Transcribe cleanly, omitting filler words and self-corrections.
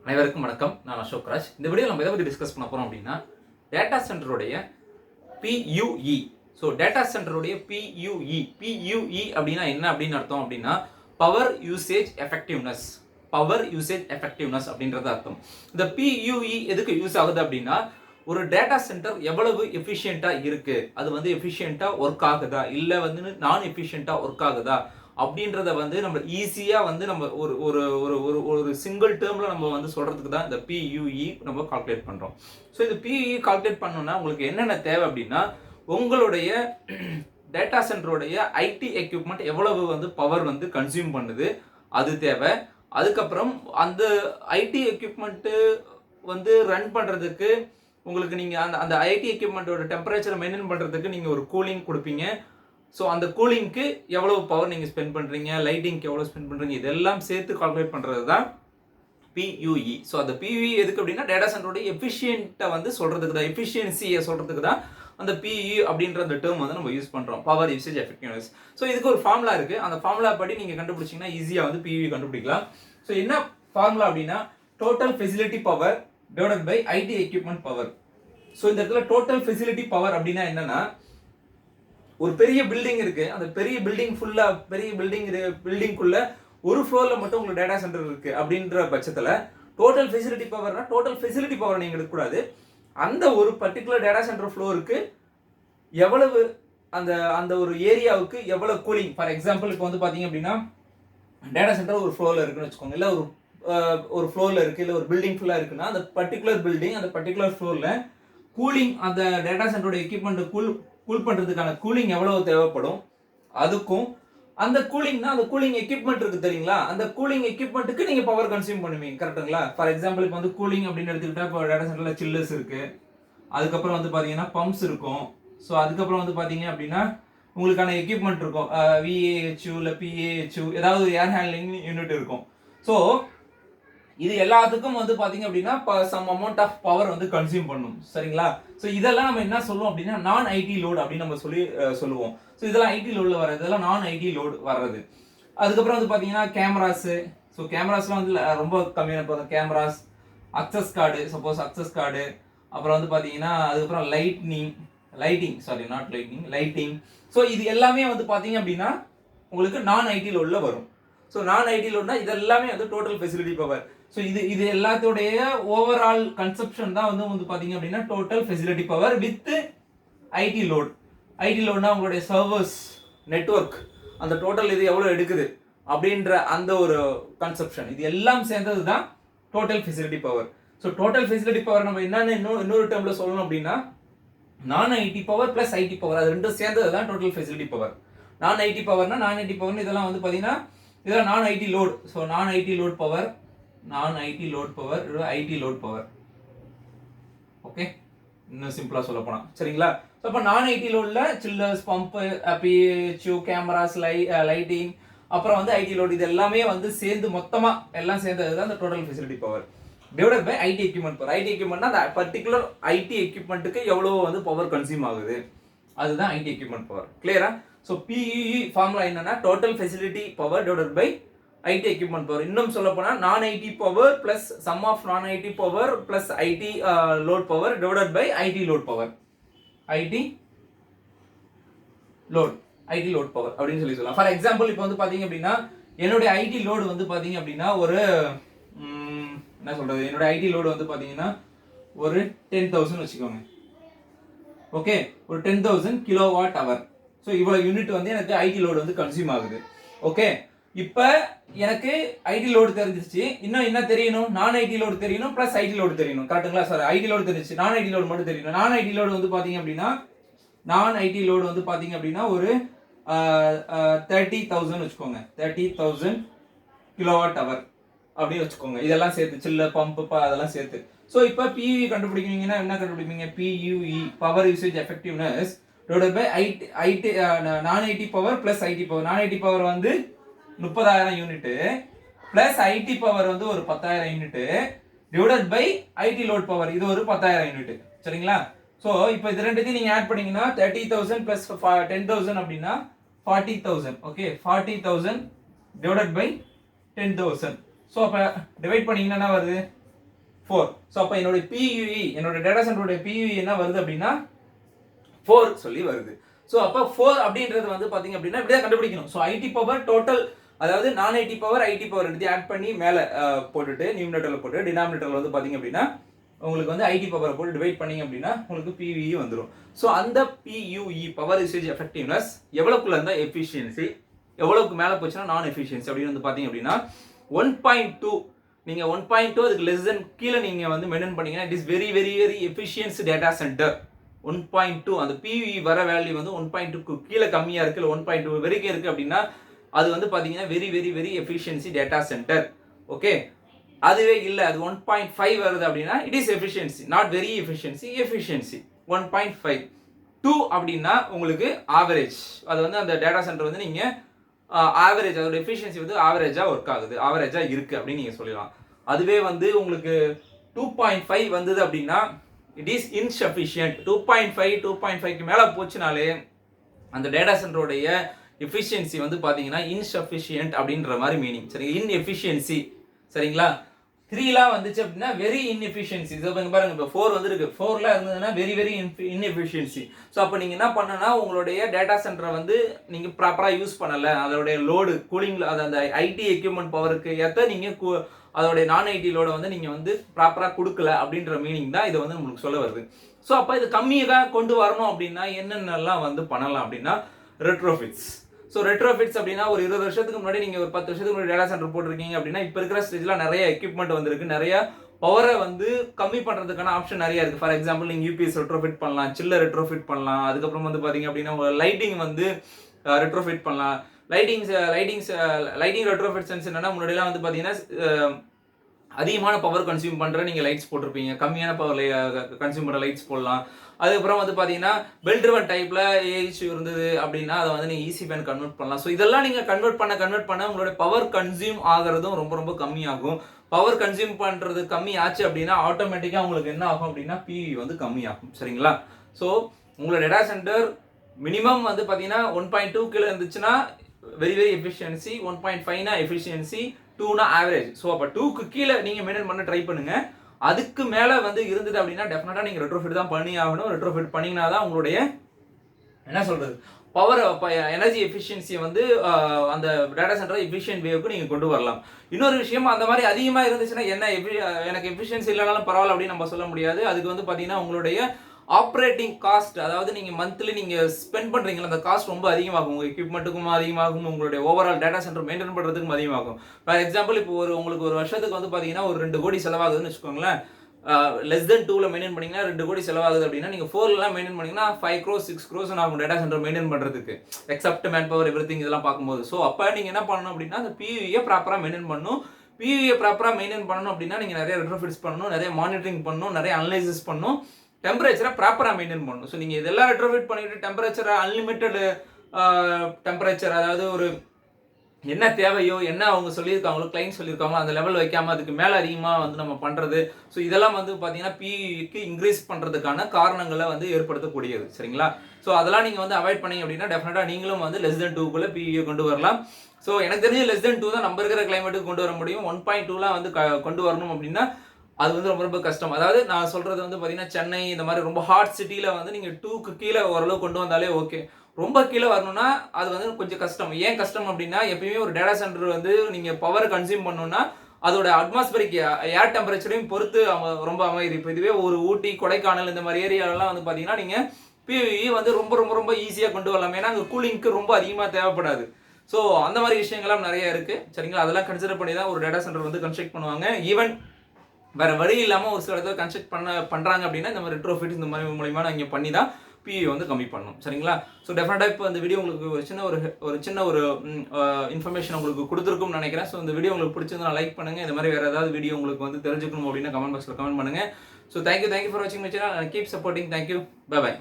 அனைவருக்கும் வணக்கம். நான் அசோக் ராஜ். இந்த வீடியோ நம்ம எதை பற்றி டிஸ்கஸ் பண்ண போறோம் அப்படின்னா டேட்டா சென்டருடைய PUE. ஸோ டேட்டா சென்டருடைய PUE அப்படின்னா என்ன அப்படின்னு அர்த்தம் அப்படின்னா power usage effectiveness. Power usage effectiveness அப்படின்றது அர்த்தம். இந்த PUE எதுக்கு யூஸ் ஆகுது அப்படின்னா ஒரு டேட்டா சென்டர் எவ்வளவு எஃபிஷியண்டாக இருக்கு, அது வந்து எஃபிஷியண்டாக ஒர்க் ஆகுதா இல்லை வந்து நான் எஃபிஷியண்டாக ஒர்க் ஆகுதா அப்படின்றத வந்து நம்ம ஈஸியாக வந்து நம்ம ஒரு ஒரு ஒரு ஒரு ஒரு சிங்கிள் டேர்மில் நம்ம வந்து சொல்கிறதுக்கு தான் இந்த PUE நம்ம கால்குலேட் பண்ணுறோம். ஸோ இந்த PUE கால்குலேட் பண்ணோன்னா உங்களுக்கு என்னென்ன தேவை அப்படின்னா உங்களுடைய டேட்டா சென்டருடைய ஐடி எக்யூப்மெண்ட் எவ்வளவு வந்து பவர் வந்து கன்சியூம் பண்ணுது அது தேவை. அதுக்கப்புறம் அந்த ஐடி எக்யூப்மெண்ட்டு வந்து ரன் பண்ணுறதுக்கு உங்களுக்கு நீங்கள் அந்த ஐடி எக்யூப்மெண்ட்டோட டெம்பரேச்சரை மெயின்டைன் பண்ணுறதுக்கு நீங்கள் ஒரு கூலிங் கொடுப்பீங்க. ஸோ அந்த கூலிங்க்கு எவ்வளோ பவர் நீங்கள் ஸ்பெண்ட் பண்ணுறீங்க, லைட்டிங்க்கு எவ்வளோ ஸ்பெண்ட் பண்ணுறீங்க, இதெல்லாம் சேர்த்து கால்குலேட் பண்ணுறது தான் PUE. ஸோ அந்த PUE எதுக்கு அப்படின்னா டேட்டா சென்டரோட எஃபிஷியன்ட்டை வந்து சொல்கிறதுக்கு தான், எஃபிஷியன்சியை சொல்கிறதுக்கு தான் அந்த PUE அப்படின்ற அந்த டேர்ம் வந்து நம்ம யூஸ் பண்ணுறோம், பவர் யூசேஜ் எஃபெக்டிவ்னஸ். ஸோ இதுக்கு ஒரு ஃபார்முலா இருக்குது. அந்த ஃபார்முலா படி நீங்கள் கண்டுபிடிச்சிங்கன்னா ஈஸியாக வந்து PUE கண்டுபிடிக்கலாம். ஸோ என்ன ஃபார்முலா அப்படின்னா total facility power divided by IT equipment power. So இந்த இடத்துல டோட்டல் ஃபெசிலிட்டி பவர் அப்படின்னா என்னன்னா ஒரு பெரிய பில்டிங் இருக்கு, அந்த பெரிய பில்டிங் ஃபுல்லா பெரிய பில்டிங்குள்ள ஒரு ஃப்ளோர்ல மட்டும் உங்களுக்கு டேட்டா சென்டர் இருக்கு அப்படின்ற பட்சத்துல டோட்டல் ஃபெசிலிட்டி பவர்னா டோட்டல் ஃபெசிலிட்டி பவர் நீங்க எடுக்கக்கூடாது, அந்த ஒரு பர்டிகுலர் டேட்டா சென்டர் ஃப்ளோருக்கு எவ்வளவு அந்த அந்த ஒரு ஏரியாவுக்கு எவ்வளவு கூலிங். ஃபார் எக்ஸாம்பிள் இப்போ வந்து பாத்தீங்க அப்படின்னா டேட்டா சென்டர் ஒரு ஃப்ளோர்ல இருக்குன்னு வச்சுக்கோங்க, இல்லை ஒரு ஃப்ளோர்ல இருக்கு, இல்லை ஒரு பில்டிங் ஃபுல்லா இருக்குன்னா அந்த பர்டிகுலர் பில்டிங் அந்த பர்டிகுலர் ஃப்ளோர்ல கூலிங் அந்த டேட்டா சென்டரோட எக்யூப்மெண்ட் கூல் பண்றதுக்கான கூலிங் எவ்வளவு தேவைப்படும், அதுக்கும் அந்த கூலிங்னா அந்த கூலிங் எக்யூப்மெண்ட் இருக்கு தெரியுங்களா, அந்த கூலிங் எக்யூப்மெண்ட்டுக்கு நீங்க பவர் கன்சியூம் பண்ணுவீங்க. கரெக்ட்டுங்களா? ஃபார் எக்ஸாம்பிள் இப்போ வந்து கூலிங் அப்படின்னு எடுத்துக்கிட்டா இப்போ டேட்டா சென்டர்ல சில்லர்ஸ் இருக்கு, அதுக்கப்புறம் வந்து பாத்தீங்கன்னா பம்ப்ஸ் இருக்கும். ஸோ அதுக்கப்புறம் வந்து பாத்தீங்க அப்படின்னா உங்களுக்கான எக்யூப்மெண்ட் இருக்கும், VAHU இல்லை PAHU ஏதாவது ஏர் ஹேண்ட்லிங் யூனிட் இருக்கும். ஸோ இது எல்லாத்துக்கும் வந்து பாத்தீங்க அப்படின்னா சம் அமௌண்ட் ஆஃப் பவர் வந்து கன்சியூம் பண்ணும். சரிங்களா? ஸோ இதெல்லாம் நம்ம என்ன சொல்லுவோம் அப்படின்னா நான் ஐடி லோடு அப்படின்னு நம்ம சொல்லுவோம். ஸோ இதெல்லாம் ஐடி லோடில் வர்றது, இதெல்லாம் நான் ஐடி லோடு வர்றது. அதுக்கப்புறம் வந்து பாத்தீங்கன்னா கேமராஸு. ஸோ கேமராஸ்லாம் வந்து ரொம்ப கம்மியான போதும். Cameras, access card, suppose access card, அப்புறம் வந்து பாத்தீங்கன்னா அதுக்கப்புறம் லைட்டிங். ஸோ இது எல்லாமே வந்து பாத்தீங்க அப்படின்னா உங்களுக்கு நான் ஐடி லோட்ல வரும். ஸோ நான் ஐடி லோட்னா இது எல்லாமே வந்து டோட்டல் ஃபெசிலிட்டி பவர். ஸோ இது எல்லாத்தோடைய ஓவரால் கன்செப்ஷன் தான் வந்து பாத்தீங்க அப்படின்னா total facility power with IT load. IT லோட்னா உங்களுடைய சர்வர்ஸ் நெட்வொர்க் அந்த டோட்டல் இது எவ்வளவு எடுக்குது அப்படின்ற அந்த ஒரு கன்செப்ஷன், இது எல்லாம் சேர்ந்தது தான் total facility power. So total facility power நம்ம என்னன்னு இன்னொரு டேர்ம்ல சொல்லணும் அப்படின்னா non IT power plus IT power, அது ரெண்டும் சேர்ந்தது தான் total facility power. Non IT பவர்னு இதெல்லாம் வந்து பாத்தீங்கன்னா இதெல்லாம் non IT load. So non IT load power IT load power. Okay, இன்னும் சிம்பிளா சொல்ல போனா சரிங்களா? ஸோ அப்போ நான் ஐடி லோட்ல chillers, pump, PHU, cameras, lighting, அப்புறம் வந்து ஐடி லோட், இது எல்லாமே வந்து சேர்ந்து மொத்தமா எல்லாம் சேர்ந்தது தான் இந்த total facility power divided by IT equipment power. IT எக்யூப்மெண்ட்னா அந்த பர்டிகுலர் ஐடி எக்யூப்மெண்ட்டுக்கு எவ்வளவு வந்து பவர் கன்சியூம் ஆகுது, அதுதான் ஐடி எக்யூப்மெண்ட் பவர். கிளியரா? ஸோ PUE ஃபார்முலா என்னன்னா total facility power divided by IT equipment power. இன்னும் சொல்ல போனா non IT power plus sum of non IT power plus IT load power divided by IT load power. IT load power அப்படின்னு சொல்லலாம். For example இப்போ வந்து பாத்தீங்க அப்படின்னா என்னுடைய ஐடி லோடு வந்து பாத்தீங்க அப்படின்னா ஒரு என்ன சொல்றது, என்னோட ஐடி லோடு வந்து பாத்தீங்கன்னா ஒரு 10,000 வச்சுக்கோங்க. ஓகே, ஒரு 10,000 கிலோவாட் அவர். ஸோ இவ்வளவு யூனிட் வந்து எனக்கு ஐடி லோடு வந்து கன்சியூம் ஆகுது. ஓகே, இப்போ எனக்கு ஐடி லோடு தெரிஞ்சிருச்சு. இன்னும் என்ன தெரியணும்? நான் ஐடி லோடு தெரியணும் பிளஸ் ஐடி லோடு தெரியணும். கரெக்ட்டுங்களா? சார் ஐடி லோடு தெரிஞ்சிச்சு, நான் ஐடி லோடு மட்டும் தெரியணும். நான் ஐடி லோடு வந்து பாத்தீங்க அப்படின்னா ஒரு 30,000 வச்சுக்கோங்க, 30,000 கிலோவாட் அவர் அப்படின்னு வச்சுக்கோங்க. இதெல்லாம் சேர்த்து சில்லர், பம்ப், அதெல்லாம் சேர்த்து. ஸோ இப்போ PUE கண்டுபிடிக்கிறீங்கன்னா என்ன கண்டுபிடிப்பீங்க? PUE power usage effectiveness divided by IT non IT power plus IT power. Non IT power வந்து 30,000 யூனிட் பிளஸ் ஐடி பவர் வந்து ஒரு 10,000 unit divided by IT load power, இது ஒரு 10,000 யூனிட். சரிங்களா? ஸோ இப்போ இது ரெண்டுத்தையும் நீங்க ஆட் பண்ணீங்கன்னா 30,000 பிளஸ் 10,000 அப்படின்னா 40,000. Okay, 40,000 divided by 10,000. ஸோ அப்போ டிவைட் பண்ணீங்கன்னா என்ன வருது? 4. ஸோ அப்போ என்னோட PUE, என்னோட டேட்டா சென்டருடைய PUE என்ன வருது அப்படின்னா 4 சொல்லி வருது. ஸோ அப்போ 4 அப்படின்றது வந்து பார்த்தீங்க அப்படின்னா இப்படி தான் கண்டுபிடிக்கணும். ஸோ ஐடி பவர் டோட்டல், அதாவது நான் ஐடி பவர் ஐடி பவர் எடுத்து ஆட் பண்ணி மேலே போட்டுட்டு நியூமினேட்டரில் போட்டு டினாமினேட்டரில் வந்து பார்த்தீங்க அப்படின்னா உங்களுக்கு வந்து ஐடி பவரை போட்டு டிவைட் பண்ணீங்க அப்படின்னா உங்களுக்கு PUE வந்துடும். ஸோ அந்த PUE பவர் யூசேஜ் எஃபெக்டிவ்னஸ் எவ்வளோக்குள்ள இருந்தால் எஃபிஷியன்சி, எவ்வளோக்கு மேலே போச்சுன்னா நான் எஃபிஷியன்சி அப்படின்னு வந்து பார்த்தீங்க அப்படின்னா 1.2, நீங்கள் 1.2 அதுக்கு லெஸ் தென் கீழே நீங்கள் வந்து மெயின்டைன் பண்ணீங்கன்னா it is very very very efficiency data centre. 1.2 அந்த PUE வர வேல்யூ வந்து 1.2க்கு கீழே கம்மியாக இருக்குது, இல்லை 1.2 வரைக்கும் இருக்குது அப்படின்னா அது வந்து பார்த்தீங்கன்னா very very very efficiency data centre. Okay, அதுவே இல்லை அது 1.5 வருது அப்படின்னா it is efficiency, not very efficiency, efficiency 1.5. 2 அப்படின்னா உங்களுக்கு ஆவரேஜ், அது வந்து அந்த டேட்டா சென்டர் வந்து நீங்கள் ஆவரேஜ், அதோட எஃபிஷியன்சி வந்து ஆவரேஜாக ஒர்க் ஆகுது, ஆவரேஜாக இருக்குது அப்படின்னு நீங்கள் சொல்லலாம். அதுவே வந்து உங்களுக்கு 2.5 வந்தது அப்படின்னா இட் இஸ் இன்சஃபிஷியன்ட். 2.5க்கு மேலே போச்சுனாலே அந்த டேட்டா சென்டருடைய எஃபிஷியன்சி வந்து பார்த்தீங்கன்னா இன்சஃபிஷியன்ட் அப்படின்ற மாதிரி மீனிங். சரி, இன்எஃபிஷியன்சி. சரிங்களா, 3லாம் வந்துச்சு அப்படின்னா வெரி இன்எஃபிஷியன்சி. இதை பாருங்க, இப்போ 4 வந்துருக்கு, 4லாம் இருந்ததுன்னா வெரி வெரி இன்எஃபிஷியன்சி. ஸோ அப்போ நீங்கள் என்ன பண்ணனா உங்களுடைய டேட்டா சென்டரை வந்து நீங்கள் ப்ராப்பராக யூஸ் பண்ணலை, அதோடைய லோடு கூலிங்கில் அது அந்த ஐடி எக்யூப்மெண்ட் பவருக்கு ஏற்ற நீங்கள் அதோடைய நான் ஐடி லோடை வந்து நீங்கள் வந்து ப்ராப்பராக கொடுக்கல அப்படின்ற மீனிங் தான் இதை வந்து உங்களுக்கு சொல்ல வருது. ஸோ அப்போ இது கம்மியாக கொண்டு வரணும் அப்படின்னா என்னென்னலாம் வந்து பண்ணலாம் அப்படின்னா ரெட்ரோஃபிட்ஸ். ஸோ ரெட்ரோஃபிட்ஸ் அப்படின்னா ஒரு 20 வருஷத்துக்கு முன்னாடி நீங்கள் ஒரு 10 வருஷத்துக்கு முன்னாடி டேட்டா சென்டர் போட்டிருக்கீங்க அப்படின்னா இப்போ இருக்கிற ஸ்டேஜில் நிறைய எக்யூப்மெண்ட் வந்திருக்கு, நிறைய பவரை வந்து கம்மி பண்ணுறதுக்கான ஆப்ஷன் நிறைய இருக்குது. ஃபார் எக்ஸாம்பிள் நீங்கள் யூபிஎஸ் ரெட்ரோஃபிட் பண்ணலாம், சில்லர் ரெட்ரோஃபிட் பண்ணலாம், அதுக்கப்புறம் வந்து பார்த்தீங்க அப்படின்னா உங்கள் லைட்டிங் வந்து ரெட்ரோஃபிட் பண்ணலாம். லைட்டிங் ரெட்ரோஃபிட் சென்ஸ் என்னன்னா முன்னாடிலாம் வந்து பார்த்தீங்கன்னா அதிகமான பவர் கன்சியூம் பண்ணுற நீங்கள் லைட்ஸ் போட்டிருப்பீங்க, கம்மியான பவர் கன்சியூம் பண்ணுற லைட்ஸ் போடலாம். அதுக்கப்புறம் வந்து பார்த்தீங்கன்னா பெல் ட்ரிவன் டைப்பில் ஏஹெச் இருந்தது அப்படின்னா அதை வந்து நீங்கள் ஈஸி ஃபேன் கன்வெர்ட் பண்ணலாம். ஸோ இதெல்லாம் நீங்கள் கன்வெர்ட் பண்ண உங்களோட பவர் கன்சியூம் ஆகிறதும் ரொம்ப ரொம்ப கம்மியாகும். பவர் கன்சியூம் பண்ணுறது கம்மி ஆச்சு அப்படின்னா ஆட்டோமேட்டிக்காக உங்களுக்கு என்ன ஆகும் அப்படின்னா PUE வந்து கம்மியாகும். சரிங்களா, ஸோ உங்களோட டேட்டா சென்டர் மினிமம் வந்து பார்த்தீங்கன்னா 1.2 கீழே இருந்துச்சுன்னா வெரி வெரி எஃபிஷியன்சி, 1.5னா எஃபிஷியன்சி, 2னா ஆவரேஜ். ஸோ அப்போ 2க்கு கீழே நீங்கள் மெயின்டைன் பண்ண ட்ரை பண்ணுங்க. அதுக்கு மேலே வந்து இருந்தது அப்படின்னா டெஃபினட்டாக நீங்கள் ரெட்ரோஃபிட் தான் பண்ணி ஆகணும். ரெட்ரோஃபிட் பண்ணிங்கன்னா தான் உங்களுடைய என்ன சொல்கிறது பவர் எனர்ஜி எஃபிஷியன்சியை வந்து அந்த டேட்டா சென்டர் எஃபிஷியன்ட் வேவுக்கு நீங்கள் கொண்டு வரலாம். இன்னொரு விஷயம், அந்த மாதிரி அதிகமாக இருந்துச்சுன்னா என்ன எனக்கு எஃபிஷியன்சி இல்லைனாலும் பரவாயில்ல அப்படின்னு நம்ம சொல்ல முடியாது. அதுக்கு வந்து பார்த்தீங்கன்னா உங்களுடைய ஆப்ரேட்டிங் காஸ்ட், அதாவது நீங்கள் மந்த்லி நீங்கள் ஸ்பெண்ட் பண்ணுறீங்களா அந்த காஸ்ட் ரொம்ப அதிகமாகும், உங்கள் எக்யூப்மெண்ட்டுக்கும் அதிகமாகும், உங்களுடைய ஓவரால் டேட்டா சென்டர் மெயின்டைன் பண்ணுறதுக்கும் அதிகமாகும். ஃபார் எக்ஸாம்பிள் இப்போ உங்களுக்கு ஒரு வருஷத்துக்கு வந்து பார்த்தீங்கன்னா ஒரு 2 கோடி செலவாகுதுன்னு வச்சுக்கோங்களேன். லெஸ் தென் 2ல மெயின்டைன் பண்ணிங்கன்னா 2 கோடி செலவாகுது அப்படின்னா நீங்கள் 4லாம் மெயின்டைன் பண்ணிங்கன்னா 5 crores 6 crores ஆகும் டேட்டா சென்டர் மெயின்டைன் பண்ணுறதுக்கு, எக்ஸப்ட் மேன் பவர் எவ்ரிதிங் இதெல்லாம் பார்க்கும்போது. ஸோ அப்போ நீங்கள் என்ன பண்ணணும் அப்படின்னா அந்த PUE ப்ராப்பராக மெயின்டைன் பண்ணணும். PUE ப்ராப்பராக மெயின்டைன் பண்ணணும் அப்படின்னா நீங்கள் நிறைய ரெட்ரோஃபிட்ஸ் பண்ணணும், நிறைய மானிட்டரிங் பண்ணணும், நிறைய அனலைசிஸ் பண்ணணும், டெம்பரேச்சரை ப்ராப்பராக மெயின்டைன் பண்ணணும். ஸோ நீங்கள் இதெல்லாம் ரெட்ரோஃபிட் பண்ணிட்டு டெம்பரேச்சரை அன்லிமிட்டட் டெம்பரேச்சர், அதாவது ஒரு என்ன தேவையோ என்ன அவங்க சொல்லியிருக்காங்களோ கிளைண்ட் சொல்லியிருக்காங்களோ அந்த லெவல் வைக்காமல் அதுக்கு மேலே அதிகமாக வந்து நம்ம பண்ணுறது. ஸோ இதெல்லாம் வந்து பார்த்தீங்கன்னா PUEக்கு இன்க்ரீஸ் பண்ணுறதுக்கான காரணங்களை வந்து ஏற்படுத்தக்கூடியது. சரிங்களா, ஸோ அதெல்லாம் நீங்கள் வந்து அவாய்ட் பண்ணீங்க அப்படின்னா டெஃபினட்டாக நீங்களும் வந்து லெஸ் தென் 2க்குள்ளே PUE கொண்டு வரலாம். ஸோ எனக்கு தெரிஞ்சு லெஸ் தென் 2 தான் நம்ம இருக்கிற கிளைமேட்டுக்கு கொண்டு வர முடியும். 1.2லாம் வந்து கொண்டு வரணும் அப்படின்னா அது வந்து ரொம்ப ரொம்ப கஷ்டம். அதாவது நான் சொல்கிறது வந்து பார்த்தீங்கன்னா சென்னை இந்த மாதிரி ரொம்ப ஹாட் சிட்டியில் வந்து நீங்கள் 2க்கு கீழே ஓரளவு கொண்டு வந்தாலே ஓகே. ரொம்ப கீழே வரணும்னா அது வந்து கொஞ்சம் கஷ்டம். ஏன் கஷ்டம் அப்படின்னா எப்பயுமே ஒரு டேட்டா சென்டர் வந்து நீங்கள் பவர் கன்சியூம் பண்ணணும்னா அதோட அட்மாஸ்பரிக் ஏர் டெம்பரேச்சரையும் பொறுத்து ரொம்ப அமையுது. இப்போ இதுவே ஒரு ஊட்டி கொடைக்கானல் இந்த மாதிரி ஏரியாலலாம் வந்து பார்த்தீங்கன்னா நீங்கள் PUE வந்து ரொம்ப ரொம்ப ரொம்ப ஈஸியாக கொண்டு வரலாம். ஏன்னா அங்கே கூலிங்க்கு ரொம்ப அதிகமாக தேவைப்படாது. ஸோ அந்த மாதிரி விஷயங்கள்லாம் நிறைய இருக்குது. சரிங்களா, அதெல்லாம் கன்சிடர் பண்ணி தான் ஒரு டேட்டா சென்டர் வந்து கன்ஸ்ட்ரக்ட் பண்ணுவாங்க. ஈவன் வேறு வழி இல்லாமல் ஒரு சில இடத்துல கன்ஸ்ட்ரக்ட் பண்ணுறாங்க அப்படின்னா இந்த மாதிரி ரெட்ரோஃபிட் இந்த மாதிரி மூலியமாக நான் இங்கே பண்ணி தான் PUE வந்து கம்மி பண்ணணும். சரிங்களா, ஸோ டெஃபினட்டாக இப்போ இந்த வீடியோ உங்களுக்கு ஒரு சின்ன ஒரு இன்ஃபர்மேஷன் உங்களுக்கு கொடுத்துருக்கும்னு நினைக்கிறேன். ஸோ இந்த வீடியோ உங்களுக்கு பிடிச்சிருந்தா லைக் பண்ணுங்கள். இந்த மாதிரி வேறு ஏதாவது வீடியோ உங்களுக்கு வந்து தெரிஞ்சுக்கணும் அப்படின்னா கமெண்ட் பாக்ஸில் கமெண்ட் பண்ணுங்கள். ஸோ தேங்க்யூ ஃபார் வாட்சிங் my channel. Keep supporting. Thank you. By.